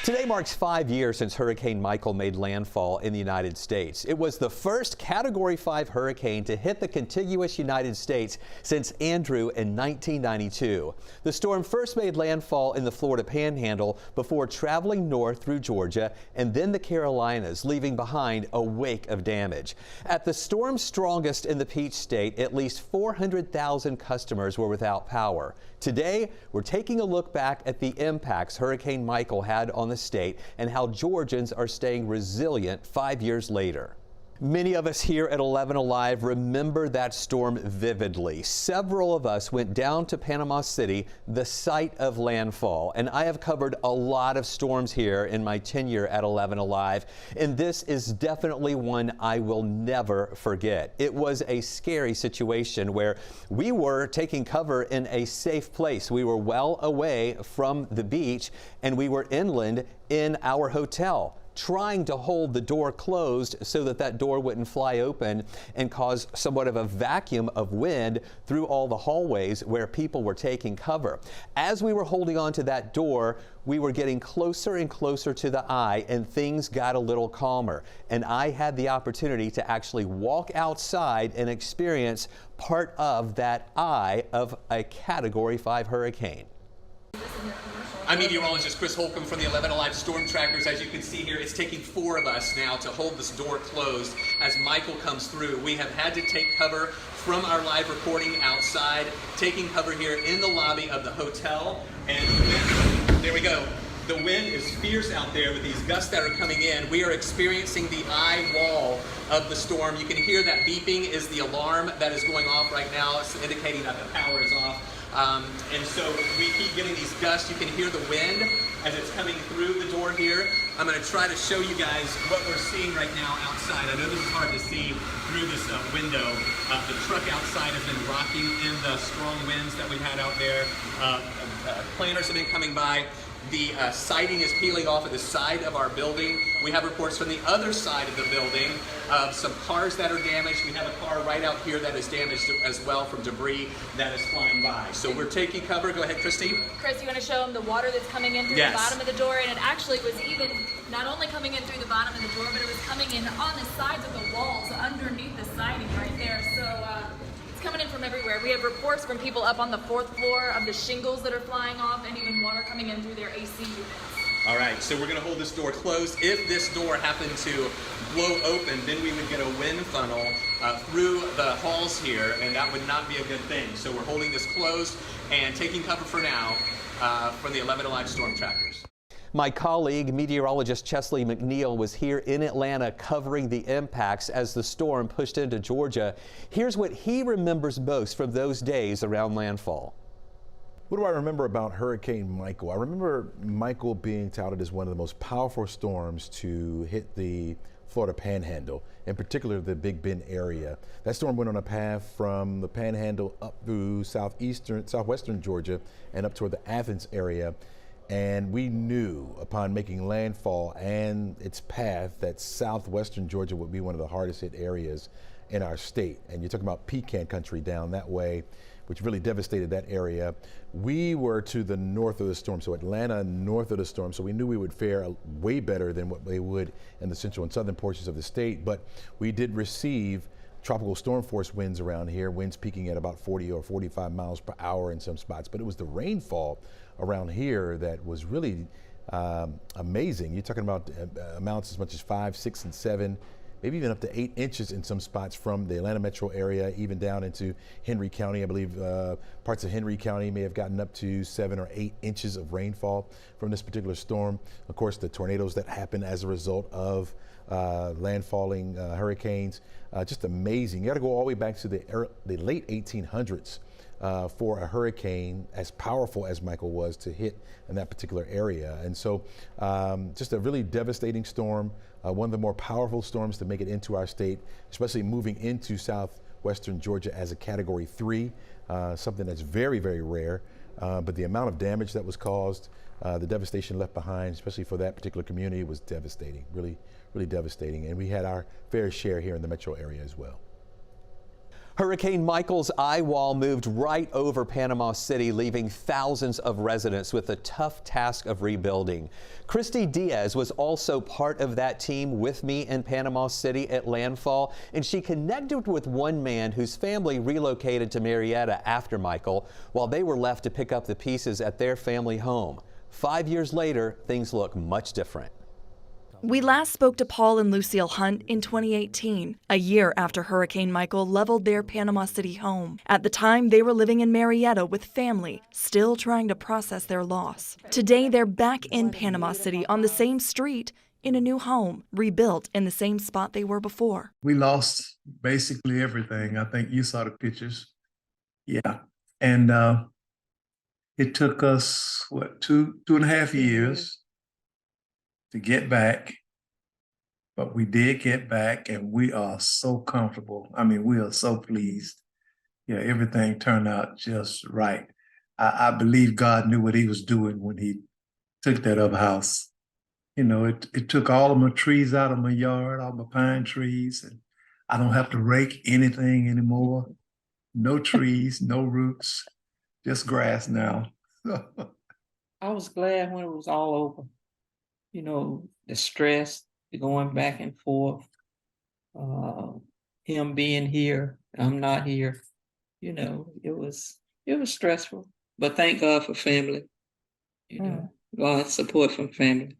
Today marks 5 years since Hurricane Michael made landfall in the United States. It was the first Category 5 hurricane to hit the contiguous United States since Andrew in 1992. The storm first made landfall in the Florida Panhandle before traveling north through Georgia and then the Carolinas, leaving behind a wake of damage. At the storm's strongest in the Peach State, at least 400,000 customers were without power. Today, we're taking a look back at the impacts Hurricane Michael had on the state and how Georgians are staying resilient 5 years later. Many of us here at 11 Alive remember that storm vividly. Several of us went down to Panama City, the site of landfall, and I have covered a lot of storms here in my tenure at 11 Alive, and this is definitely one I will never forget. It was a scary situation where we were taking cover in a safe place. We were well away from the beach, and we were inland in our hotel, trying to hold the door closed so that that door wouldn't fly open and cause somewhat of a vacuum of wind through all the hallways where people were taking cover. As we were holding on to that door, we were getting closer and closer to the eye, and things got a little calmer. And I had the opportunity to actually walk outside and experience part of that eye of a Category 5 hurricane. I'm meteorologist Chris Holcomb from the 11 Alive Storm Trackers. As you can see here, it's taking 4 of us now to hold this door closed as Michael comes through. We have had to take cover from our live recording outside, taking cover here in the lobby of the hotel. And there we go. The wind is fierce out there with these gusts that are coming in. We are experiencing the eye wall of the storm. You can hear that beeping is the alarm that is going off right now. It's indicating that the power is off. And so we keep getting these gusts. You can hear the wind as it's coming through the door here. I'm going to try to show you guys what we're seeing right now outside. I know this is hard to see through this window. The truck outside has been rocking in the strong winds that we've had out there. Planners have been coming by. The siding is peeling off at the side of our building. We have reports from the other side of the building of some cars that are damaged. We have a car right out here that is damaged as well from debris that is flying by. So we're taking cover. Go ahead, Christine. Chris, you want to show them the water that's coming in through the bottom of the door? And it actually was even not only coming in through the bottom of the door, but it was coming in on the sides of the walls underneath the siding right there. So it's coming in from everywhere. We have reports from people up on the 4th floor of the shingles that are flying off, and even water coming in through their AC units. All right, so we're going to hold this door closed. If this door happened to blow open, then we would get a wind funnel through the halls here, and that would not be a good thing. So we're holding this closed and taking cover for now from the 11 Alive Storm Trackers. My colleague, meteorologist Chesley McNeil, was here in Atlanta covering the impacts as the storm pushed into Georgia. Here's what he remembers most from those days around landfall. What do I remember about Hurricane Michael? I remember Michael being touted as one of the most powerful storms to hit the Florida Panhandle, in particular the Big Bend area. That storm went on a path from the Panhandle up through southwestern Georgia and up toward the Athens area. And we knew upon making landfall and its path that southwestern Georgia would be one of the hardest hit areas in our state. And you're talking about Pecan country down that way, which really devastated that area. We were to the north of the storm, so Atlanta north of the storm, so we knew we would fare way better than what they would in the central and southern portions of the state. But we did receive tropical storm force winds around here, winds peaking at about 40 or 45 miles per hour in some spots. But it was the rainfall around here that was really amazing. You're talking about amounts as much as 5, 6, and 7, maybe even up to 8 inches in some spots from the Atlanta metro area, even down into Henry County. I believe parts of Henry County may have gotten up to 7 or 8 inches of rainfall from this particular storm. Of course, the tornadoes that happen as a result of landfalling hurricanes, just amazing. You got to go all the way back to the late 1800s for a hurricane as powerful as Michael was to hit in that particular area. And so just a really devastating storm, one of the more powerful storms to make it into our state, especially moving into southwestern Georgia as a Category 3, something that's very, very rare. But the amount of damage that was caused, the devastation left behind, especially for that particular community, was devastating, really, really devastating. And we had our fair share here in the metro area as well. Hurricane Michael's eye wall moved right over Panama City, leaving thousands of residents with the tough task of rebuilding. Christy Diaz was also part of that team with me in Panama City at landfall, and she connected with one man whose family relocated to Marietta after Michael, while they were left to pick up the pieces at their family home. 5 years later, things look much different. We last spoke to Paul and Lucille Hunt in 2018, a year after Hurricane Michael leveled their Panama City home. At the time, they were living in Marietta with family, still trying to process their loss. Today, they're back in Panama City on the same street, in a new home, rebuilt in the same spot they were before. We lost basically everything. I think you saw the pictures. Yeah. And it took us, what, two and a half years to get back, but we did get back, and we are so comfortable. I mean, we are so pleased. Yeah, everything turned out just right. I believe God knew what he was doing when he took that other house. You know, it took all of my trees out of my yard, all my pine trees, and I don't have to rake anything anymore. No trees, no roots, just grass now. I was glad when it was all over. You know, the stress, the going back and forth, him being here, I'm not here. You know, it was stressful. But thank God for family. You know, God's support from family.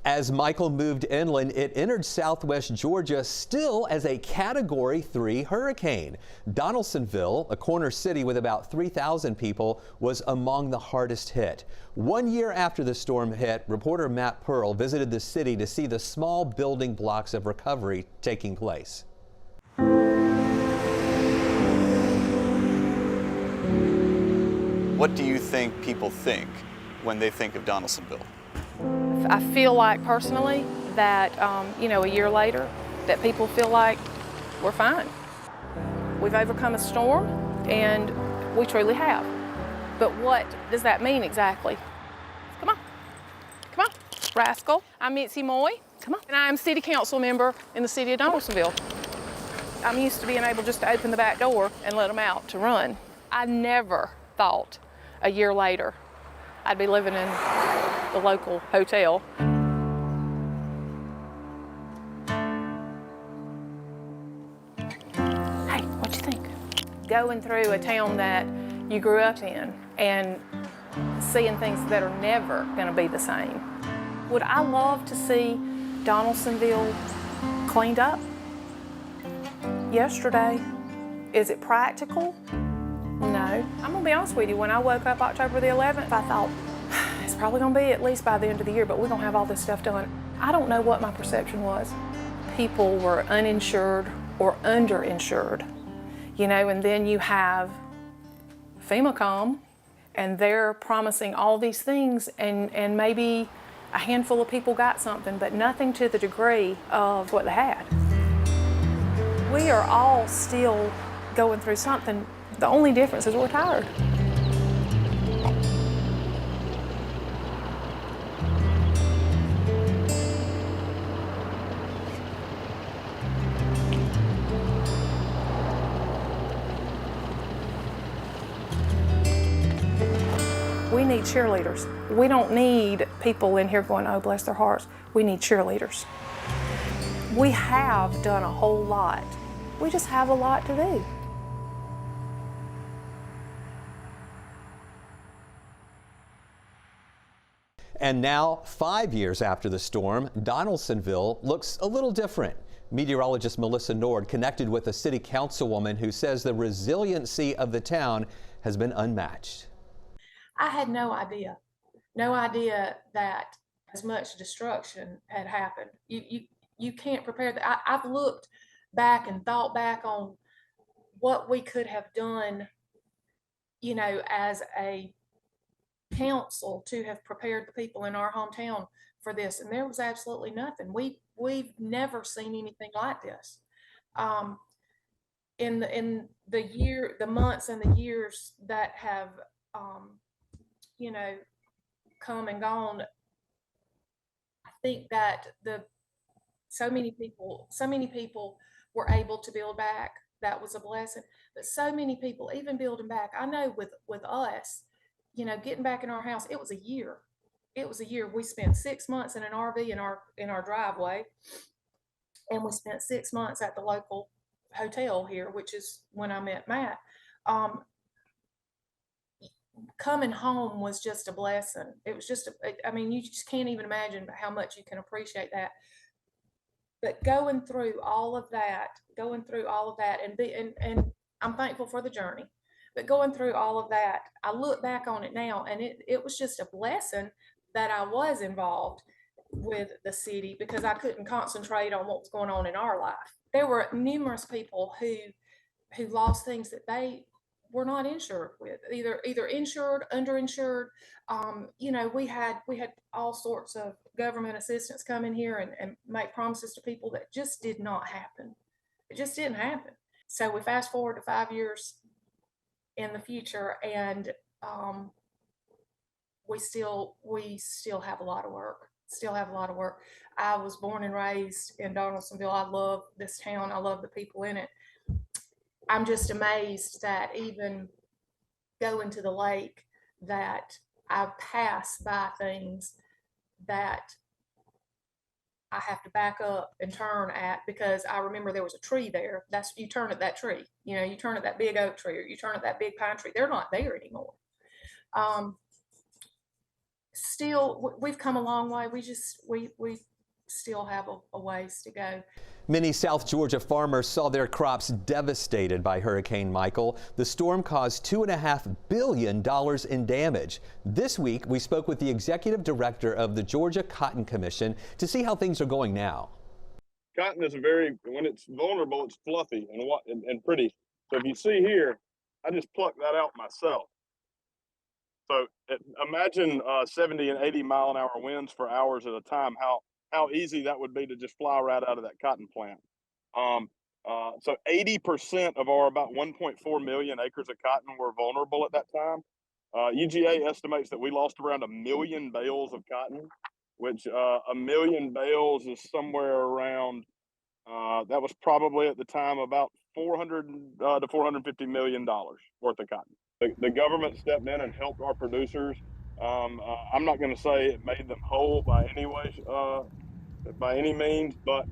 As Michael moved inland, it entered southwest Georgia still as a Category 3 hurricane. Donaldsonville, a corner city with about 3,000 people, was among the hardest hit. 1 year after the storm hit, reporter Matt Pearl visited the city to see the small building blocks of recovery taking place. What do you think people think when they think of Donaldsonville? I feel like personally that, you know, a year later, that people feel like we're fine. We've overcome a storm, and we truly have. But what does that mean exactly? Come on, come on, rascal. I'm Mitzi Moy, come on. And I am city council member in the city of Donaldsonville. I'm used to being able just to open the back door and let them out to run. I never thought a year later I'd be living in the local hotel. Hey, what you think? Going through a town that you grew up in and seeing things that are never gonna be the same. Would I love to see Donaldsonville cleaned up? Yesterday. Is it practical? No. I'm gonna be honest with you, when I woke up October the 11th, I thought, it's probably gonna be at least by the end of the year, but we're gonna have all this stuff done. I don't know what my perception was. People were uninsured or underinsured, you know, and then you have FEMA come, and they're promising all these things, and maybe a handful of people got something, but nothing to the degree of what they had. We are all still going through something. The only difference is we're tired. We need cheerleaders. We don't need people in here going, oh, bless their hearts. We need cheerleaders. We have done a whole lot. We just have a lot to do. And now, 5 years after the storm, Donaldsonville looks a little different. Meteorologist Melissa Nord connected with a city councilwoman who says the resiliency of the town has been unmatched. I had no idea that as much destruction had happened. You can't prepare that. I've looked back and thought back on what we could have done, you know, as a council to have prepared the people in our hometown for this, and there was absolutely nothing. We've never seen anything like this. In the months and the years that have you know, come and gone, I think that so many people were able to build back. that was a blessing. But so many people, even building back, I know with us, you know, getting back in our house, it was a year. It was a year. We spent 6 months in an RV in our driveway, and we spent 6 months at the local hotel here, which is when I met Matt. Coming home was just a blessing. It was just, I mean, you just can't even imagine how much you can appreciate that. But going through all of that, and I'm thankful for the journey, but going through all of that, I look back on it now, and it was just a blessing that I was involved with the city, because I couldn't concentrate on what was going on in our life. There were numerous people who lost things that they were not insured with, either insured, underinsured. You know, we had all sorts of government assistance come in here and make promises to people that just did not happen. It just didn't happen. So we fast forward to 5 years in the future, and we still have a lot of work. I was born and raised in Donaldsonville. I love this town. I love the people in it. I'm just amazed that even going to the lake, that I pass by things that I have to back up and turn at, because I remember there was a tree there. That's, you turn at that tree, you know, you turn at that big oak tree, or you turn at that big pine tree. They're not there anymore. Still, we've come a long way. We still have a ways to go. Many South Georgia farmers saw their crops devastated by Hurricane Michael. The storm caused $2.5 billion in damage. This week, we spoke with the executive director of the Georgia Cotton Commission to see how things are going now. Cotton is when it's vulnerable, it's fluffy and pretty. So if you see here, I just plucked that out myself. So imagine 70 and 80 mile an hour winds for hours at a time, how easy that would be to just fly right out of that cotton plant. So 80% of our about 1.4 million acres of cotton were vulnerable at that time. UGA estimates that we lost around 1 million bales of cotton, which 1 million bales is somewhere around, that was probably at the time about $400 to $450 million worth of cotton. The government stepped in and helped our producers. I'm not going to say it made them whole by any means, but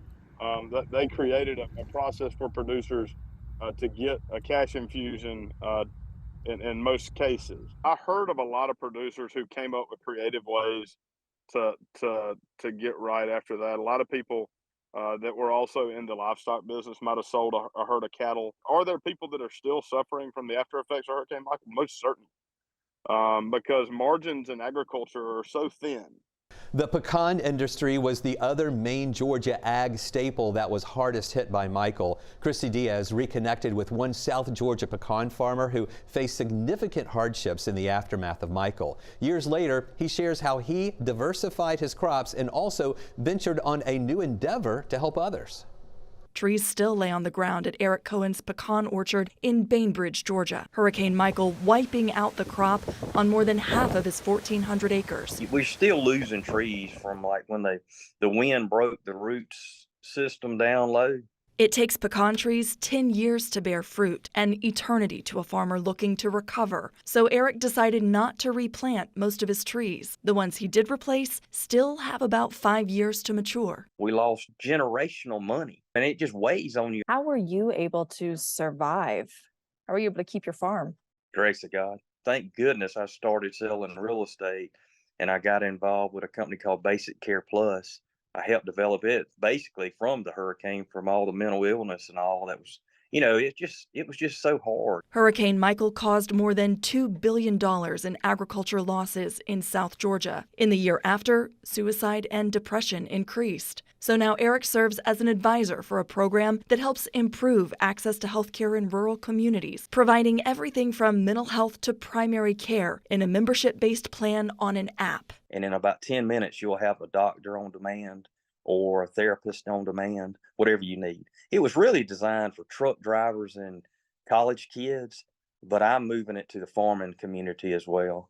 they created a process for producers to get a cash infusion in most cases. I heard of a lot of producers who came up with creative ways to get right after that. A lot of people that were also in the livestock business might have sold a herd of cattle. Are there people that are still suffering from the after effects of Hurricane Michael? Most certainly, because margins in agriculture are so thin. The pecan industry was the other main Georgia ag staple that was hardest hit by Michael. Christy Diaz reconnected with one South Georgia pecan farmer who faced significant hardships in the aftermath of Michael. Years later, he shares how he diversified his crops and also ventured on a new endeavor to help others. Trees still lay on the ground at Eric Cohen's pecan orchard in Bainbridge, Georgia. Hurricane Michael wiping out the crop on more than half of his 1,400 acres. We're still losing trees from like when the wind broke the roots system down low. It takes pecan trees 10 years to bear fruit, an eternity to a farmer looking to recover. So Eric decided not to replant most of his trees. The ones he did replace still have about 5 years to mature. We lost generational money, and it just weighs on you. How were you able to survive? How were you able to keep your farm? Grace of God. Thank goodness I started selling real estate, and I got involved with a company called Basic Care Plus. I helped develop it basically from the hurricane, from all the mental illness and all that was, you know, it was just so hard. Hurricane Michael caused more than $2 billion in agriculture losses in South Georgia. In the year after, suicide and depression increased. So now Eric serves as an advisor for a program that helps improve access to health care in rural communities, providing everything from mental health to primary care in a membership-based plan on an app. And in about 10 minutes, you'll have a doctor on demand or a therapist on demand, whatever you need. It was really designed for truck drivers and college kids, but I'm moving it to the farming community as well.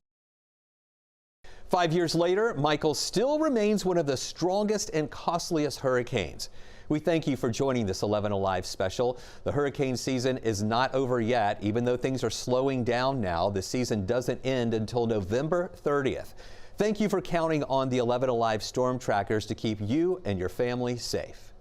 5 years later, Michael still remains one of the strongest and costliest hurricanes. We thank you for joining this 11 Alive special. The hurricane season is not over yet. Even though things are slowing down now, the season doesn't end until November 30th. Thank you for counting on the 11 Alive storm trackers to keep you and your family safe.